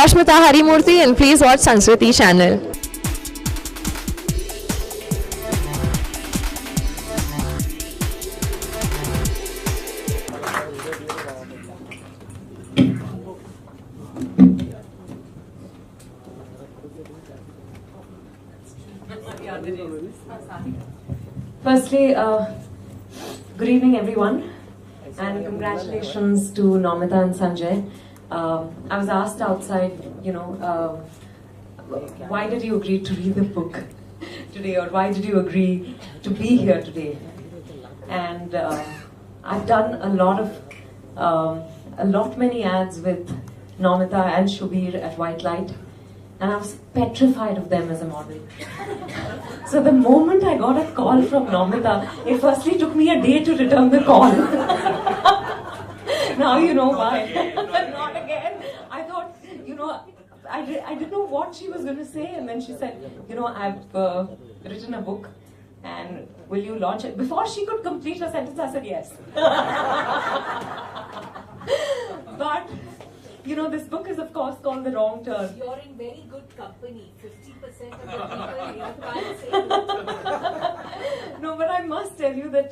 Ashmita Harimurthy, and please watch Sanskriti channel. Firstly, good evening everyone, and congratulations to Namita and Sanjay. I was asked outside, why did you agree to read the book today, or why did you agree to be here today? And I've done a lot many ads with Namita and Shubir at White Light, and I was petrified of them as a model. So the moment I got a call from Namita, it firstly took me a day to return the call. Now you know why. Not again. I thought, I didn't know what she was going to say, and then she said, I've written a book, and will you launch it? Before she could complete her sentence, I said yes. But this book is of course called The Wrong Turn. You're in very good company. 50% of the people here can't say no. No, but I must tell you that,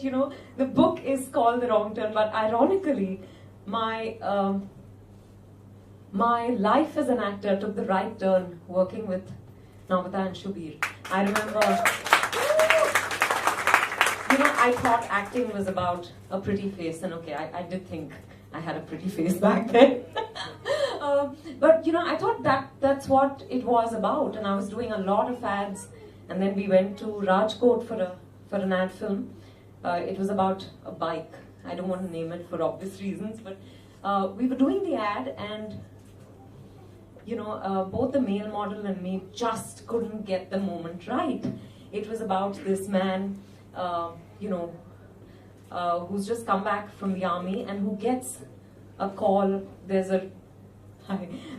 the book is called The Wrong Turn, but ironically, my life as an actor took the right turn working with Namita and Shubir. I remember, I thought acting was about a pretty face, and okay, I did think I had a pretty face back then. But I thought that's what it was about, and I was doing a lot of ads, and then we went to Rajkot for an ad film. It was about a bike. I don't want to name it for obvious reasons, but we were doing the ad, and both the male model and me just couldn't get the moment right. It was about this man, who's just come back from the army and who gets a call. There's a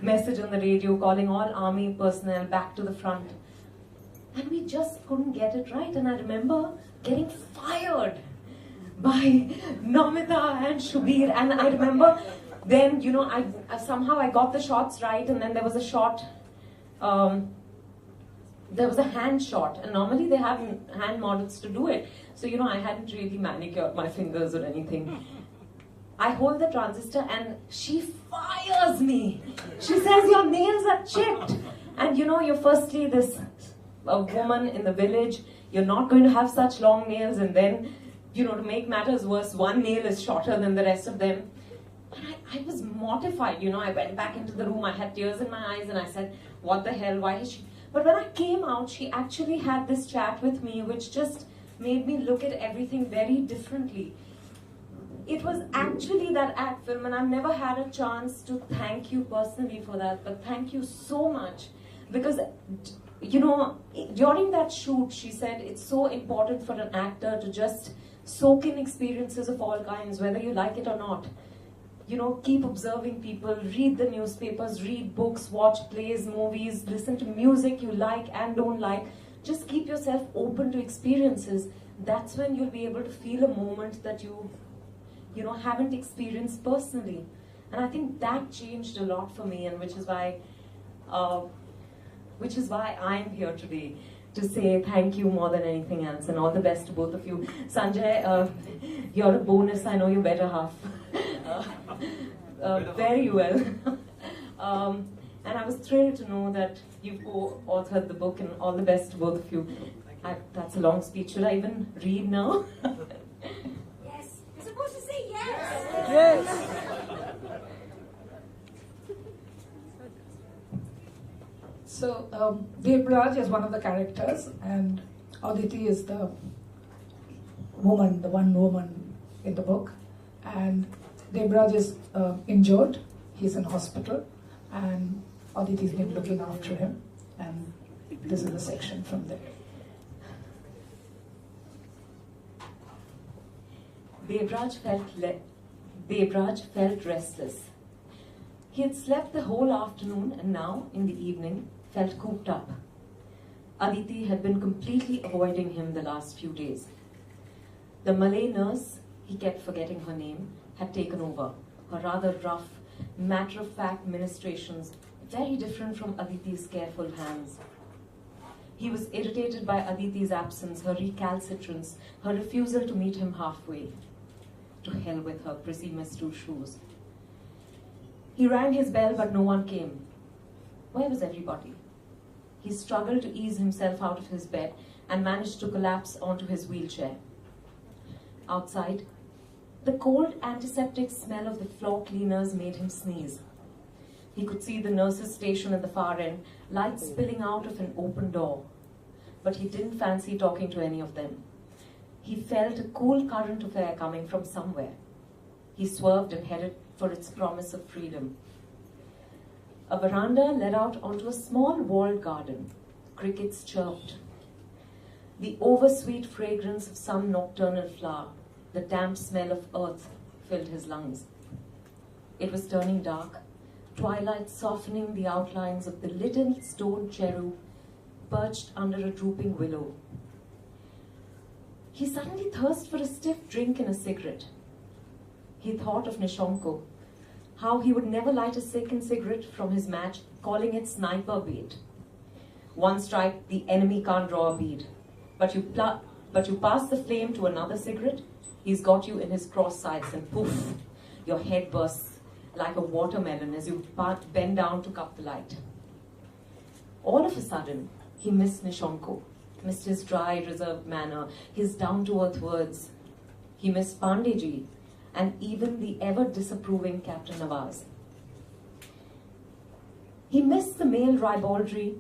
message on the radio calling all army personnel back to the front, and we just couldn't get it right. And I remember getting fired by Namita and Shubir, and I remember then I somehow I got the shots right, and then there was a shot, there was a hand shot, and normally they have hand models to do it, so I hadn't really manicured my fingers or anything. I hold the transistor and she fires me. She says, your nails are chipped. And you're firstly a woman in the village, you're not going to have such long nails, and then, to make matters worse, one nail is shorter than the rest of them. And I was mortified, I went back into the room, I had tears in my eyes, and I said, what the hell, why is she... But when I came out, she actually had this chat with me, which just made me look at everything very differently. It was actually that ad film, and I've never had a chance to thank you personally for that, but thank you so much. Because, during that shoot, she said it's so important for an actor to just soak in experiences of all kinds, whether you like it or not. Keep observing people, read the newspapers, read books, watch plays, movies, listen to music you like and don't like. Just keep yourself open to experiences. That's when you'll be able to feel a moment that you haven't experienced personally. And I think that changed a lot for me, and which is why I'm here today, to say thank you more than anything else, and all the best to both of you. Sanjay, you're a bonus, I know your better half. Very well. And I was thrilled to know that you co-authored the book, and all the best to both of you. That's a long speech. Should I even read now? Yes. You're supposed to say yes. Yes. So, Devraj is one of the characters, and Aditi is the woman, the one woman in the book. And Devraj is injured. He's in hospital, and Aditi's been looking after him. And this is the section from there. Devraj felt restless. He had slept the whole afternoon, and now, in the evening, felt cooped up. Aditi had been completely avoiding him the last few days. The Malay nurse, he kept forgetting her name, had taken over. Her rather rough, matter-of-fact ministrations very different from Aditi's careful hands. He was irritated by Aditi's absence, her recalcitrance, her refusal to meet him halfway. To hell with her prissy Miss Two Shoes. He rang his bell, but no one came. Where was everybody? He struggled to ease himself out of his bed and managed to collapse onto his wheelchair. Outside, the cold antiseptic smell of the floor cleaners made him sneeze. He could see the nurse's station at the far end, light spilling out of an open door. But he didn't fancy talking to any of them. He felt a cool current of air coming from somewhere. He swerved and headed for its promise of freedom. A veranda led out onto a small walled garden. Crickets chirped. The oversweet fragrance of some nocturnal flower, the damp smell of earth, filled his lungs. It was turning dark, twilight softening the outlines of the little stone cherub perched under a drooping willow. He suddenly thirsted for a stiff drink and a cigarette. He thought of Nishonko, how he would never light a second cigarette from his match, calling it sniper bait. One strike, the enemy can't draw a bead. But you pass the flame to another cigarette, he's got you in his cross sights, and poof, your head bursts like a watermelon as you bend down to cup the light. All of a sudden, he missed Nishonko, missed his dry, reserved manner, his down-to-earth words. He missed Pandeyji, and even the ever-disapproving Captain Nawaz. He missed the male ribaldry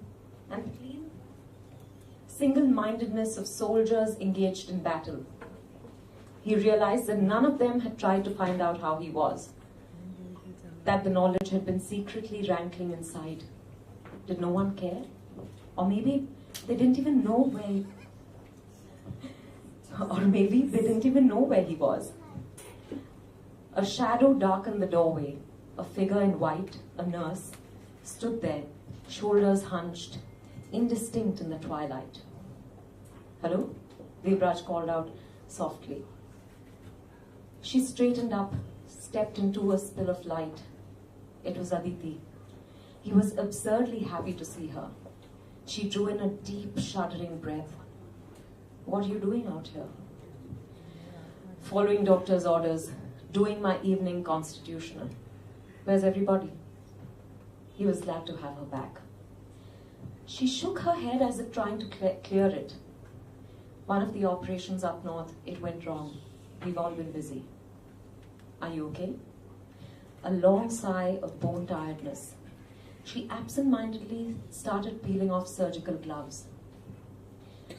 and the clean single-mindedness of soldiers engaged in battle. He realized that none of them had tried to find out how he was, that the knowledge had been secretly rankling inside. Did no one care? Or maybe they didn't even know where he... Or maybe they didn't even know where he was. A shadow darkened the doorway. A figure in white, a nurse, stood there, shoulders hunched, indistinct in the twilight. "Hello?" Debraj called out softly. She straightened up, stepped into a spill of light. It was Aditi. He was absurdly happy to see her. She drew in a deep, shuddering breath. "What are you doing out here?" "Following doctor's orders, doing my evening constitutional." "Where's everybody?" He was glad to have her back. She shook her head as if trying to clear it. "One of the operations up north, it went wrong. We've all been busy." "Are you okay?" A long sigh of bone tiredness. She absent-mindedly started peeling off surgical gloves.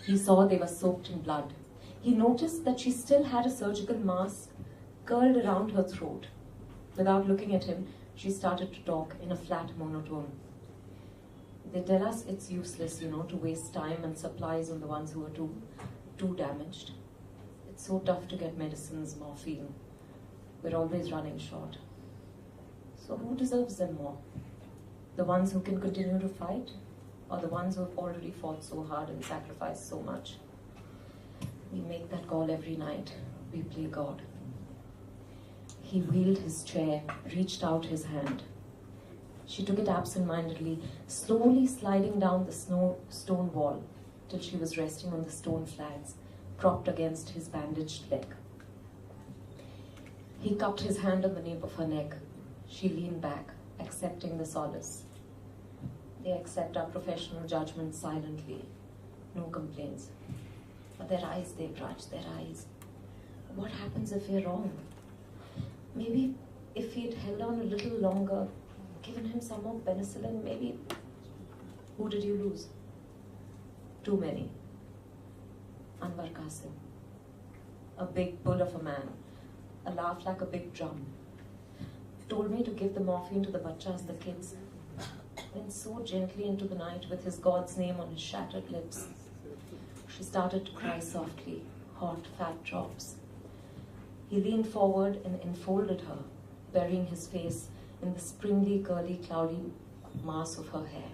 He saw they were soaked in blood. He noticed that she still had a surgical mask curled around her throat. Without looking at him, she started to talk in a flat monotone. "They tell us it's useless, to waste time and supplies on the ones who are too damaged. It's so tough to get medicines, morphine. We're always running short. So who deserves them more? The ones who can continue to fight, or the ones who have already fought so hard and sacrificed so much? We make that call every night. We play God." He wheeled his chair, reached out his hand. She took it absent-mindedly, slowly sliding down the stone wall till she was resting on the stone flags, propped against his bandaged leg. He cupped his hand on the nape of her neck. She leaned back, accepting the solace. They accept our professional judgment silently. No complaints. But their eyes, they grudge, their eyes. What happens if we're wrong? Maybe if he'd held on a little longer, given him some more penicillin, maybe... Who did you lose? Too many. Anwar Qasim. A big bull of a man. A laugh like a big drum. Told me to give the morphine to the bachas, the kids. Went so gently into the night with his God's name on his shattered lips. She started to cry softly, hot, fat drops. He leaned forward and enfolded her, burying his face in the springly, curly, cloudy mass of her hair.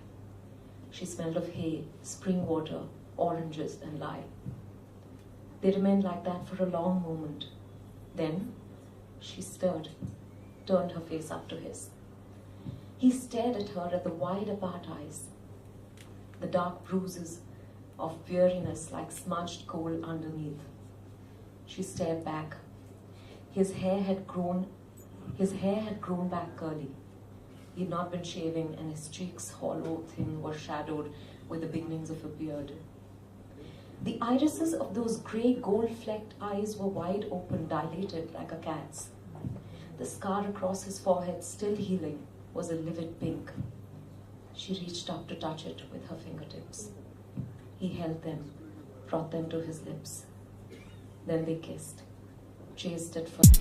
She smelled of hay, spring water, oranges, and lye. They remained like that for a long moment. Then she stirred, turned her face up to his. He stared at her at the wide apart eyes, the dark bruises of weariness like smudged coal underneath. She stared back. His hair had grown back curly. He had not been shaving, and his cheeks, hollow, thin, were shadowed with the beginnings of a beard. The irises of those grey gold-flecked eyes were wide open, dilated like a cat's. The scar across his forehead, still healing, was a livid pink. She reached up to touch it with her fingertips. He held them, brought them to his lips. Then they kissed, chased it further.